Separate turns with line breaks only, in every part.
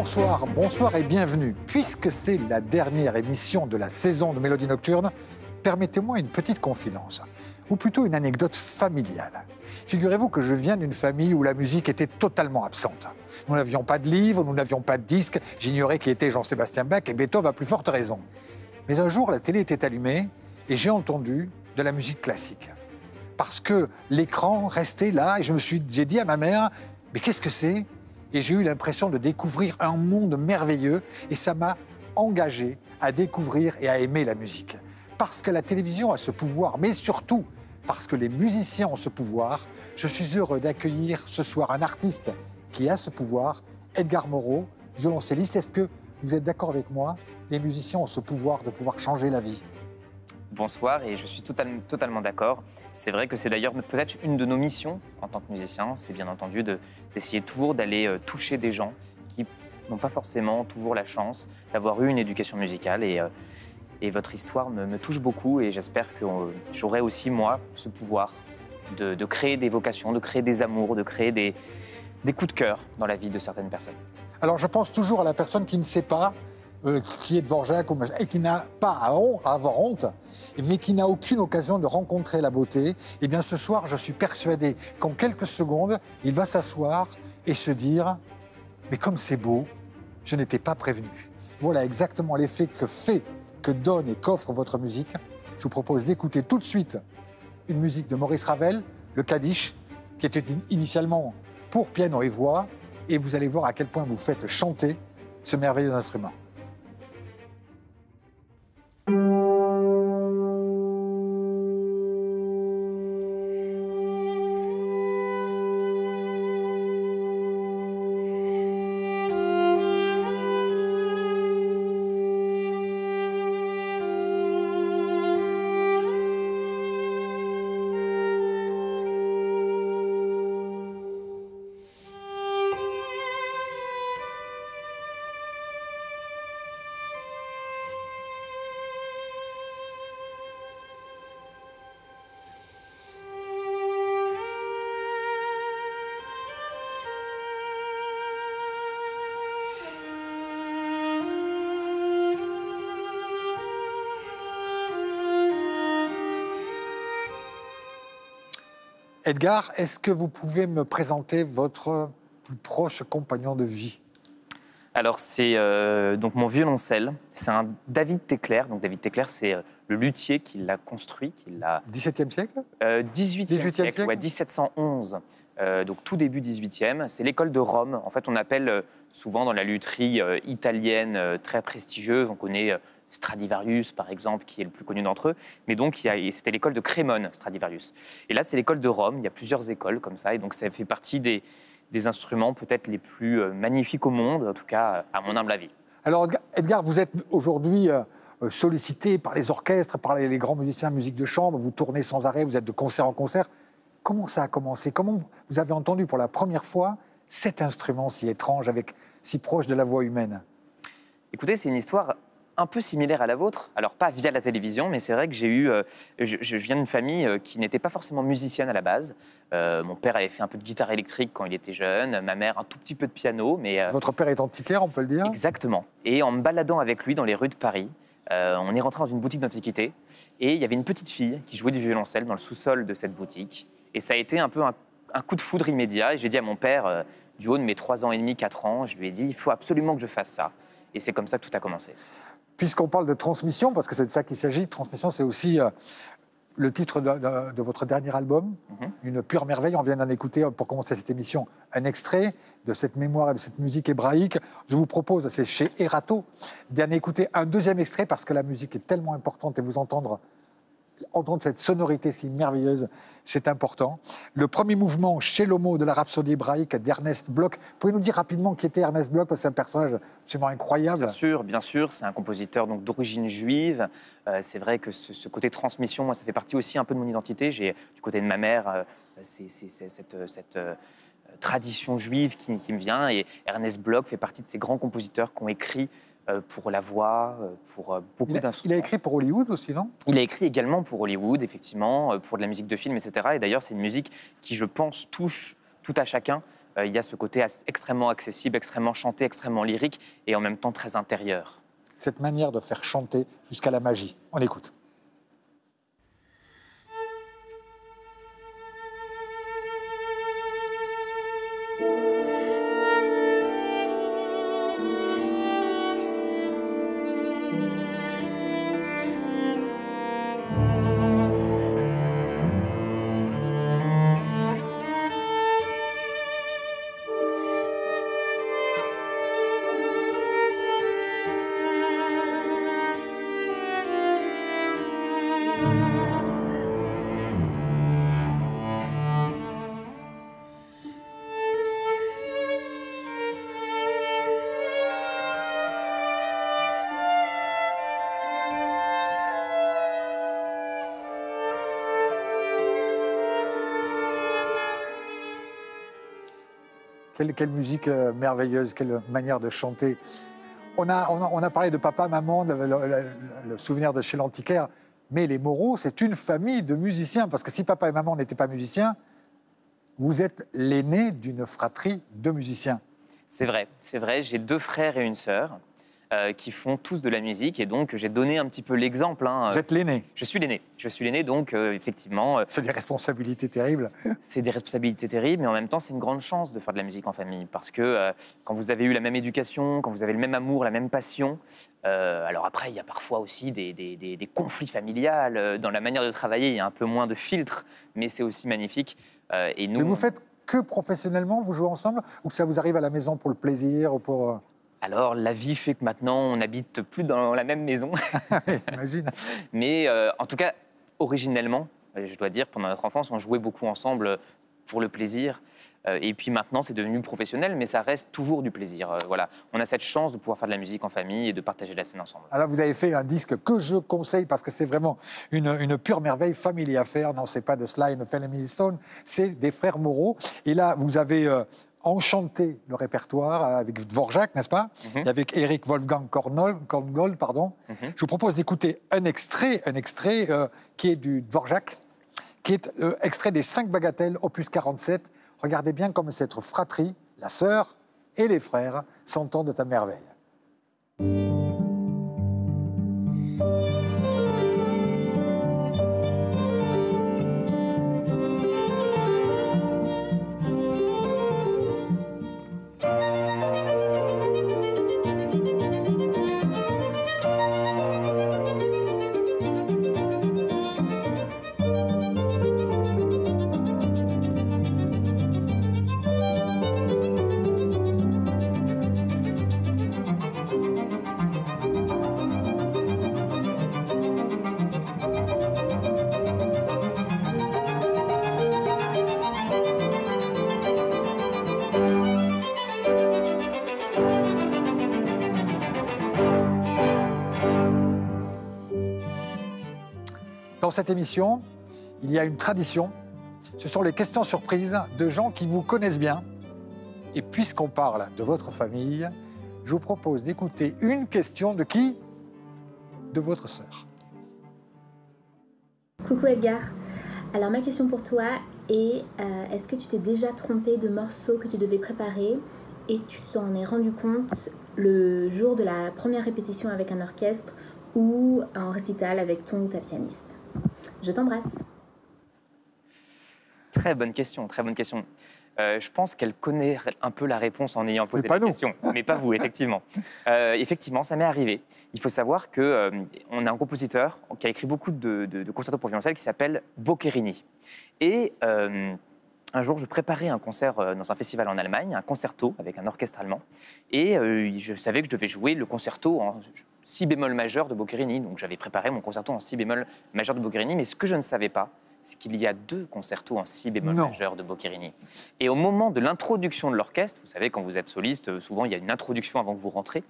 Bonsoir, bonsoir et bienvenue. Puisque c'est la dernière émission de la saison de Mélodie Nocturne, permettez-moi une petite confidence, ou plutôt une anecdote familiale. Figurez-vous que je viens d'une famille où la musique était totalement absente. Nous n'avions pas de livres, nous n'avions pas de disques, j'ignorais qui était Jean-Sébastien Bach et Beethoven à plus forte raison. Mais un jour, la télé était allumée et j'ai entendu de la musique classique. Parce que l'écran restait là et j'ai dit à ma mère, mais qu'est-ce que c'est ? Et j'ai eu l'impression de découvrir un monde merveilleux et ça m'a engagé à découvrir et à aimer la musique. Parce que la télévision a ce pouvoir, mais surtout parce que les musiciens ont ce pouvoir, je suis heureux d'accueillir ce soir un artiste qui a ce pouvoir, Edgar Moreau, violoncelliste. Est-ce que vous êtes d'accord avec moi? Les musiciens ont ce pouvoir de pouvoir changer la vie.
Bonsoir, et je suis totalement d'accord. C'est vrai que c'est d'ailleurs peut-être une de nos missions en tant que musicien, c'est bien entendu d'essayer toujours d'aller toucher des gens qui n'ont pas forcément toujours la chance d'avoir eu une éducation musicale. Et votre histoire me touche beaucoup et j'espère que j'aurai aussi, moi, ce pouvoir de créer des vocations, de créer des amours, de créer des coups de cœur dans la vie de certaines personnes.
Alors je pense toujours à la personne qui ne sait pas, qui est Dvorak et qui n'a pas à avoir honte, mais qui n'a aucune occasion de rencontrer la beauté. Eh bien ce soir, je suis persuadé qu'en quelques secondes, il va s'asseoir et se dire « Mais comme c'est beau, je n'étais pas prévenu ». Voilà exactement l'effet que donne et qu'offre votre musique. Je vous propose d'écouter tout de suite une musique de Maurice Ravel, le Kaddish, qui était initialement pour piano et voix, et vous allez voir à quel point vous faites chanter ce merveilleux instrument. Edgar, est-ce que vous pouvez me présenter votre plus proche compagnon de vie?
Alors c'est donc mon violoncelle, c'est un David Teclair. Donc David Teclair, c'est le luthier qui l'a construit, qui l'a...
17e siècle
18e siècle, ouais, 1711. Donc tout début 18e, c'est l'école de Rome. En fait, on appelle souvent dans la lutherie italienne très prestigieuse, on connaît Stradivarius par exemple, qui est le plus connu d'entre eux, mais donc c'était l'école de Crémone, Stradivarius. Et là, c'est l'école de Rome, il y a plusieurs écoles comme ça, et donc ça fait partie des instruments peut-être les plus magnifiques au monde, en tout cas à mon humble avis.
Alors Edgar, vous êtes aujourd'hui sollicité par les orchestres, par les grands musiciens de musique de chambre, vous tournez sans arrêt, vous êtes de concert en concert. Comment ça a commencé? Comment vous avez entendu pour la première fois cet instrument si étrange, si proche de la voix humaine?
Écoutez, c'est une histoire un peu similaire à la vôtre. Alors, pas via la télévision, mais c'est vrai que je viens d'une famille qui n'était pas forcément musicienne à la base. Mon père avait fait un peu de guitare électrique quand il était jeune, ma mère un tout petit peu de piano. Mais,
votre père est antiquaire, on peut le dire?
Exactement. Et en me baladant avec lui dans les rues de Paris, on est rentré dans une boutique d'antiquité et il y avait une petite fille qui jouait du violoncelle dans le sous-sol de cette boutique. Et ça a été un peu un coup de foudre immédiat. Et j'ai dit à mon père, du haut de mes 3 ans et demi, 4 ans, je lui ai dit, il faut absolument que je fasse ça. Et c'est comme ça que tout a commencé.
Puisqu'on parle de transmission, parce que c'est de ça qu'il s'agit, transmission, c'est aussi le titre de votre dernier album, Une pure merveille. On vient d'en écouter, pour commencer cette émission, un extrait de cette mémoire et de cette musique hébraïque. Je vous propose, c'est chez Erato, d'en écouter un deuxième extrait, parce que la musique est tellement importante et vous entendre cette sonorité si merveilleuse, c'est important. Le premier mouvement, chez l'homo, de la rhapsodie hébraïque d'Ernest Bloch. Pouvez nous dire rapidement qui était Ernest Bloch, parce que c'est un personnage absolument incroyable.
Bien sûr, c'est un compositeur d'origine juive. C'est vrai que ce côté transmission, moi, ça fait partie aussi un peu de mon identité. Du côté de ma mère, c'est cette tradition juive qui me vient. Et Ernest Bloch fait partie de ces grands compositeurs qui ont écrit pour la voix, pour beaucoup d'instruments.
Il a écrit pour Hollywood aussi, non?
Il a écrit également pour Hollywood, effectivement, pour de la musique de film, etc. Et d'ailleurs, c'est une musique qui, je pense, touche tout à chacun il y a ce côté extrêmement accessible, extrêmement chanté, extrêmement lyrique et en même temps très intérieur.
Cette manière de faire chanter jusqu'à la magie. On écoute. Quelle musique merveilleuse, quelle manière de chanter. On a parlé de papa, maman, le souvenir de chez l'antiquaire, mais les Moreau, c'est une famille de musiciens, parce que si papa et maman n'étaient pas musiciens, vous êtes l'aîné d'une fratrie de musiciens.
C'est vrai, j'ai 2 frères et une sœur qui font tous de la musique, et donc j'ai donné un petit peu l'exemple.
Vous êtes l'aîné?
Je suis l'aîné, donc effectivement...
c'est des responsabilités terribles.
C'est des responsabilités terribles, mais en même temps, c'est une grande chance de faire de la musique en famille, parce que quand vous avez eu la même éducation, quand vous avez le même amour, la même passion, alors après, il y a parfois aussi des conflits familiales, dans la manière de travailler, il y a un peu moins de filtres, mais c'est aussi magnifique. Et nous,
mais vous faites que professionnellement, vous jouez ensemble, ou ça vous arrive à la maison pour le plaisir ou pour...
Alors, la vie fait que maintenant, on n'habite plus dans la même maison.
Imagine.
Mais en tout cas, originellement, je dois dire, pendant notre enfance, on jouait beaucoup ensemble pour le plaisir. Et puis maintenant, c'est devenu professionnel, mais ça reste toujours du plaisir. Voilà. On a cette chance de pouvoir faire de la musique en famille et de partager la scène ensemble.
Alors, vous avez fait un disque que je conseille parce que c'est vraiment une pure merveille, Family Affair. Non, c'est pas de Sly and Family Stone, c'est des frères Moreau. Et là, vous avez enchanté le répertoire avec Dvorak, n'est-ce pas? Et avec Eric Wolfgang Korngold, pardon. Je vous propose d'écouter un extrait qui est du Dvorak, qui est extrait des 5 bagatelles, opus 47. Regardez bien comme cette fratrie, la sœur et les frères, s'entendent à merveille. Dans cette émission, il y a une tradition. Ce sont les questions surprises de gens qui vous connaissent bien. Et puisqu'on parle de votre famille, je vous propose d'écouter une question de qui? De votre sœur.
Coucou Edgar. Alors ma question pour toi est, est-ce que tu t'es déjà trompé de morceaux que tu devais préparer et tu t'en es rendu compte le jour de la première répétition avec un orchestre ou en récital avec ton ou ta pianiste? Je t'embrasse.
Très bonne question, très bonne question. Je pense qu'elle connaît un peu la réponse en ayant posé la question. Mais pas vous, effectivement. Effectivement, ça m'est arrivé. Il faut savoir qu'on a un compositeur qui a écrit beaucoup de concertos pour violoncelle qui s'appelle Boccherini. Et un jour, je préparais un concert dans un festival en Allemagne, un concerto avec un orchestre allemand. Et je savais que je devais jouer le concerto en si bémol majeur de Boccherini. Donc j'avais préparé mon concerto en si bémol majeur de Boccherini. Mais ce que je ne savais pas, c'est qu'il y a 2 concertos en si bémol majeur de Boccherini. Et au moment de l'introduction de l'orchestre, vous savez, quand vous êtes soliste, souvent il y a une introduction avant que vous rentrez,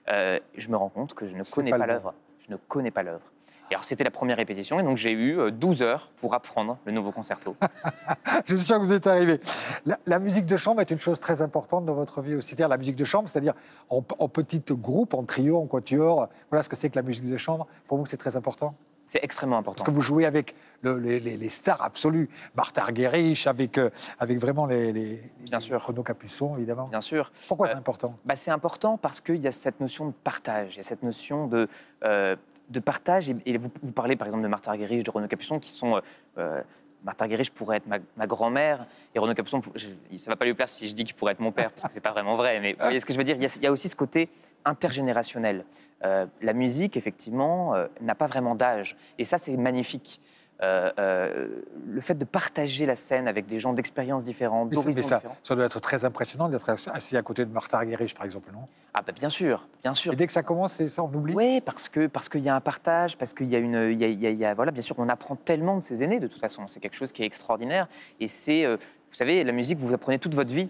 je me rends compte que je ne connais pas l'œuvre. Je ne connais pas l'œuvre. Et alors c'était la première répétition, et donc j'ai eu 12 heures pour apprendre le nouveau concerto.
Je suis sûr que vous êtes arrivé. La musique de chambre est une chose très importante dans votre vie aussi. C'est-à-dire la musique de chambre, c'est-à-dire en petit groupe, en trio, en quatuor. Voilà ce que c'est que la musique de chambre. Pour vous, c'est très important?
C'est extrêmement important.
Parce que vous jouez avec les stars absolues. Martha Argerich, avec vraiment
Bien sûr.
Renaud Capuçon, évidemment.
Bien sûr.
Pourquoi c'est important?
C'est important parce qu'il y a cette notion de partage, il y a cette notion de partage. Et vous parlez par exemple de Martha Argerich, de Renaud Capuçon, qui sont... Martha Argerich pourrait être ma grand-mère, ça ne va pas lui plaire si je dis qu'il pourrait être mon père, parce que ce n'est pas vraiment vrai. Mais vous voyez ce que je veux dire, il y a aussi ce côté intergénérationnel. La musique, effectivement, n'a pas vraiment d'âge. Et ça, c'est magnifique. Le fait de partager la scène avec des gens d'expériences différentes, d'horizons différents.
Ça doit être très impressionnant d'être assis à côté de Martha Argerich, par exemple, non?
Ah bien sûr, bien sûr.
Et dès que ça commence, c'est ça, on oublie?
Oui, parce qu'il y a un partage, parce qu'il y a voilà, bien sûr, on apprend tellement de ses aînés, de toute façon. C'est quelque chose qui est extraordinaire. Et c'est, vous savez, la musique, vous apprenez toute votre vie.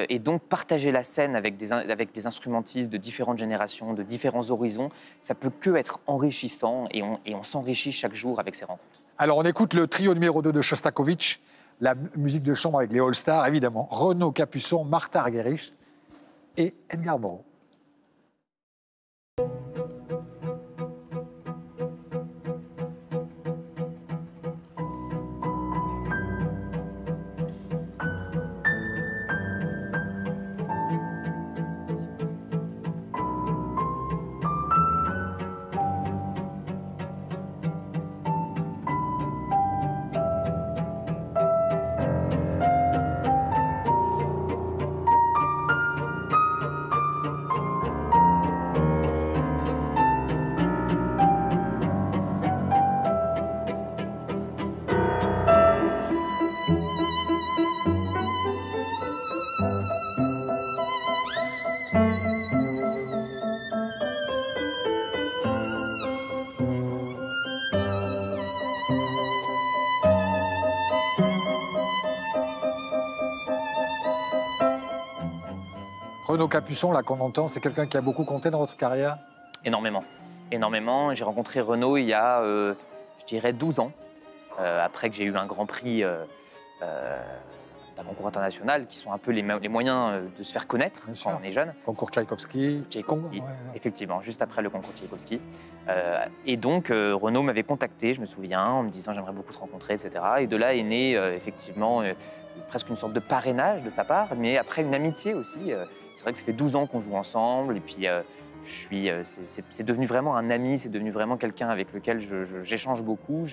Et donc, partager la scène avec des instrumentistes de différentes générations, de différents horizons, ça peut que être enrichissant et on s'enrichit chaque jour avec ces rencontres.
Alors, on écoute le trio numéro 2 de Shostakovich, la musique de chambre avec les All-Stars, évidemment. Renaud Capuçon, Martha Argerich et Edgar Moreau. Renaud Capuçon, là qu'on entend, c'est quelqu'un qui a beaucoup compté dans votre carrière?
Énormément. Énormément. J'ai rencontré Renaud il y a, je dirais, 12 ans, après que j'ai eu un grand prix d'un concours international, qui sont un peu les moyens de se faire connaître quand on est jeune.
Concours Tchaïkovski.
Effectivement, juste après le concours Tchaïkovski. Et donc, Renaud m'avait contacté, je me souviens, en me disant « j'aimerais beaucoup te rencontrer » etc. Et de là est né, effectivement, presque une sorte de parrainage de sa part, mais après une amitié aussi. C'est vrai que ça fait 12 ans qu'on joue ensemble, et puis c'est devenu vraiment un ami, c'est devenu vraiment quelqu'un avec lequel j'échange beaucoup.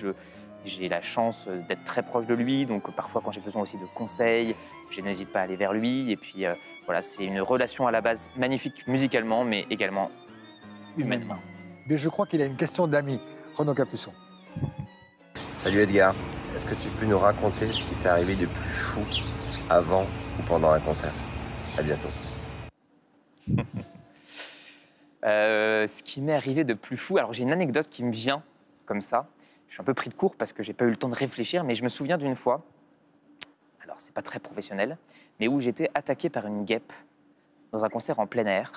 J'ai la chance d'être très proche de lui, donc parfois quand j'ai besoin aussi de conseils, je n'hésite pas à aller vers lui. Et puis voilà, c'est une relation à la base magnifique musicalement, mais également humainement.
Mais je crois qu'il a une question d'ami, Renaud Capuçon.
Salut Edgar, est-ce que tu peux nous raconter ce qui t'est arrivé de plus fou avant ou pendant un concert? À bientôt.
Ce qui m'est arrivé de plus fou, alors j'ai une anecdote qui me vient comme ça. Je suis un peu pris de court parce que j'ai pas eu le temps de réfléchir, mais je me souviens d'une fois, alors c'est pas très professionnel, mais où j'étais attaqué par une guêpe dans un concert en plein air,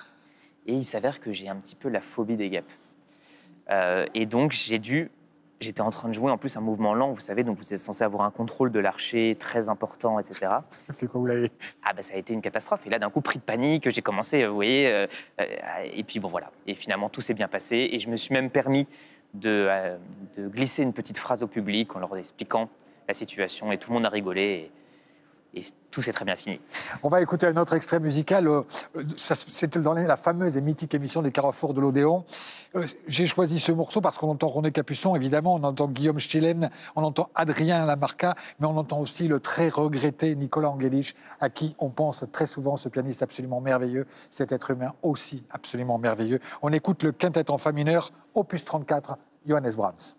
et il s'avère que j'ai un petit peu la phobie des guêpes. Et donc j'étais en train de jouer en plus un mouvement lent, vous savez, donc vous êtes censé avoir un contrôle de l'archer très important, etc.
C'est quoi, vous l'avez?
Ah ça a été une catastrophe. Et là, d'un coup, pris de panique, j'ai commencé, vous voyez, et puis bon voilà. Et finalement, tout s'est bien passé. Et je me suis même permis de glisser une petite phrase au public en leur expliquant la situation. Et tout le monde a rigolé. Et tout s'est très bien fini.
On va écouter un autre extrait musical. C'est dans la fameuse et mythique émission des Carrefours de l'Odéon. J'ai choisi ce morceau parce qu'on entend René Capuçon, évidemment, on entend Guillaume Stillen, on entend Adrien Lamarca, mais on entend aussi le très regretté Nicolas Angelich, à qui on pense très souvent, ce pianiste absolument merveilleux, cet être humain aussi absolument merveilleux. On écoute le quintet en fa mineur, opus 34, Johannes Brahms.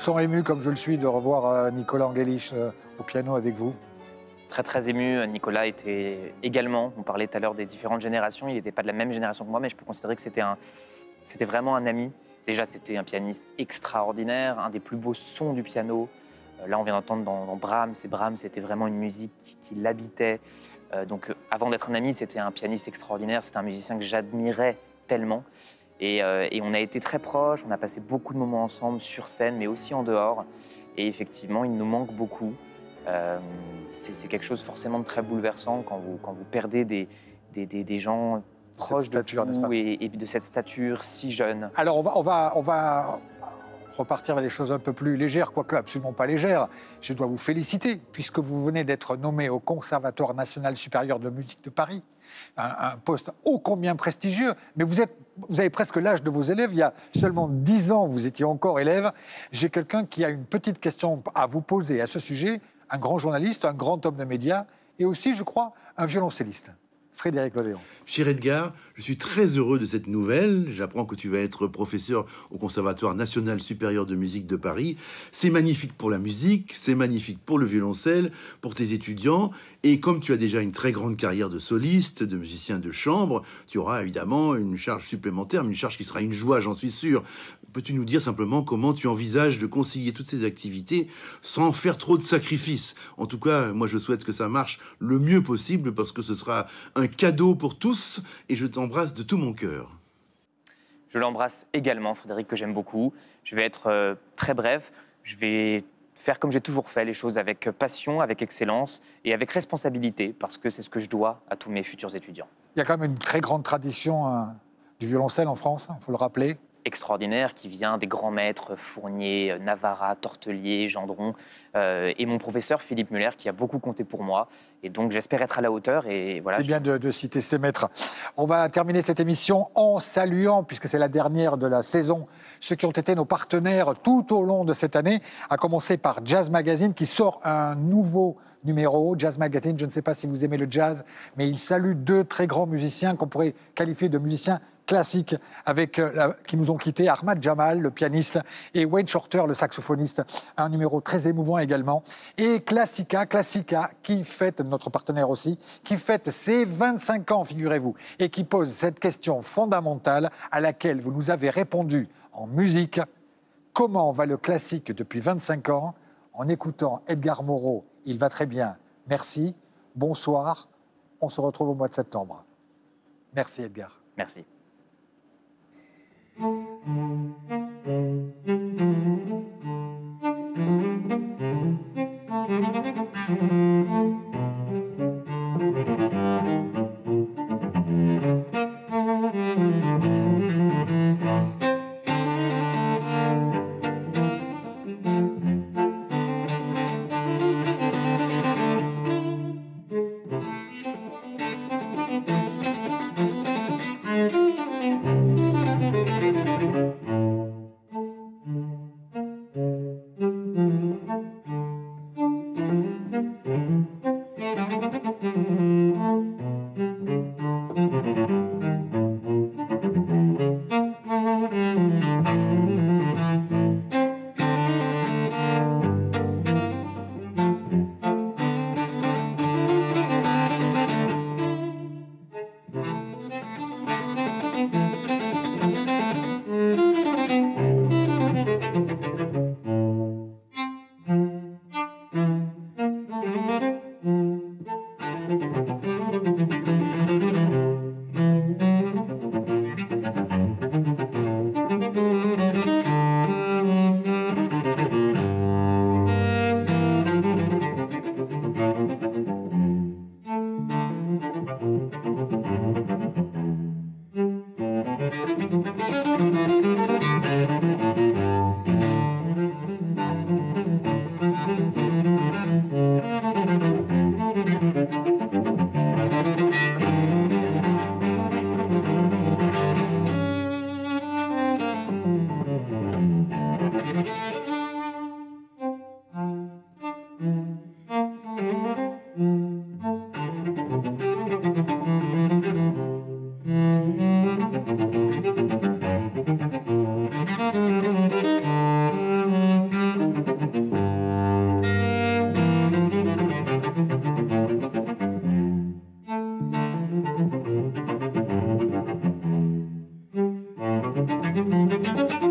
sens ému, comme je le suis, de revoir Nicolas Angelich au piano avec vous.
Très très ému, Nicolas était également, on parlait tout à l'heure des différentes générations, il n'était pas de la même génération que moi, mais je peux considérer que c'était vraiment un ami. Déjà, c'était un pianiste extraordinaire, un des plus beaux sons du piano. Là, on vient d'entendre dans Brahms, et Brahms, c'était vraiment une musique qui l'habitait. Donc, avant d'être un ami, c'était un pianiste extraordinaire, c'était un musicien que j'admirais tellement. Et on a été très proches, on a passé beaucoup de moments ensemble sur scène, mais aussi en dehors. Et effectivement, il nous manque beaucoup. C'est quelque chose forcément de très bouleversant quand vous perdez des gens proches de vous et de cette stature si jeune.
Alors on va repartir vers des choses un peu plus légères, quoique absolument pas légères. Je dois vous féliciter, puisque vous venez d'être nommé au Conservatoire national supérieur de musique de Paris, un poste ô combien prestigieux, mais vous avez presque l'âge de vos élèves. Il y a seulement 10 ans, vous étiez encore élève. J'ai quelqu'un qui a une petite question à vous poser à ce sujet, un grand journaliste, un grand homme de médias, et aussi, je crois, un violoncelliste. Frédéric Lodéon.
Cher Edgar, je suis très heureux de cette nouvelle. J'apprends que tu vas être professeur au Conservatoire national supérieur de musique de Paris. C'est magnifique pour la musique, c'est magnifique pour le violoncelle, pour tes étudiants. Et comme tu as déjà une très grande carrière de soliste, de musicien de chambre, tu auras évidemment une charge supplémentaire, mais une charge qui sera une joie, j'en suis sûr. Peux-tu nous dire simplement comment tu envisages de concilier toutes ces activités sans faire trop de sacrifices? En tout cas, moi je souhaite que ça marche le mieux possible parce que ce sera un cadeau pour tous et je t'embrasse de tout mon cœur.
Je l'embrasse également, Frédéric, que j'aime beaucoup. Je vais être très bref. Je vais faire comme j'ai toujours fait, les choses avec passion, avec excellence et avec responsabilité, parce que c'est ce que je dois à tous mes futurs étudiants.
Il y a quand même une très grande tradition du violoncelle en France, il faut le rappeler.
Extraordinaire qui vient des grands maîtres Fournier, Navarra, Tortelier, Gendron et mon professeur Philippe Muller qui a beaucoup compté pour moi et donc j'espère être à la hauteur et voilà.
C'est bien de citer ces maîtres. On va terminer cette émission en saluant, puisque c'est la dernière de la saison, ceux qui ont été nos partenaires tout au long de cette année, à commencer par Jazz Magazine qui sort un nouveau numéro. Jazz Magazine, je ne sais pas si vous aimez le jazz, mais il salue 2 très grands musiciens qu'on pourrait qualifier de musiciens classiques qui nous ont quittés, Ahmad Jamal, le pianiste, et Wayne Shorter, le saxophoniste. Un numéro très émouvant également. Et Classica, qui fête, notre partenaire aussi, qui fête ses 25 ans, figurez-vous, et qui pose cette question fondamentale à laquelle vous nous avez répondu en musique. Comment va le classique depuis 25 ans? En écoutant Edgar Moreau, il va très bien. Merci, bonsoir, on se retrouve au mois de septembre. Merci Edgar.
Merci.
Thank you.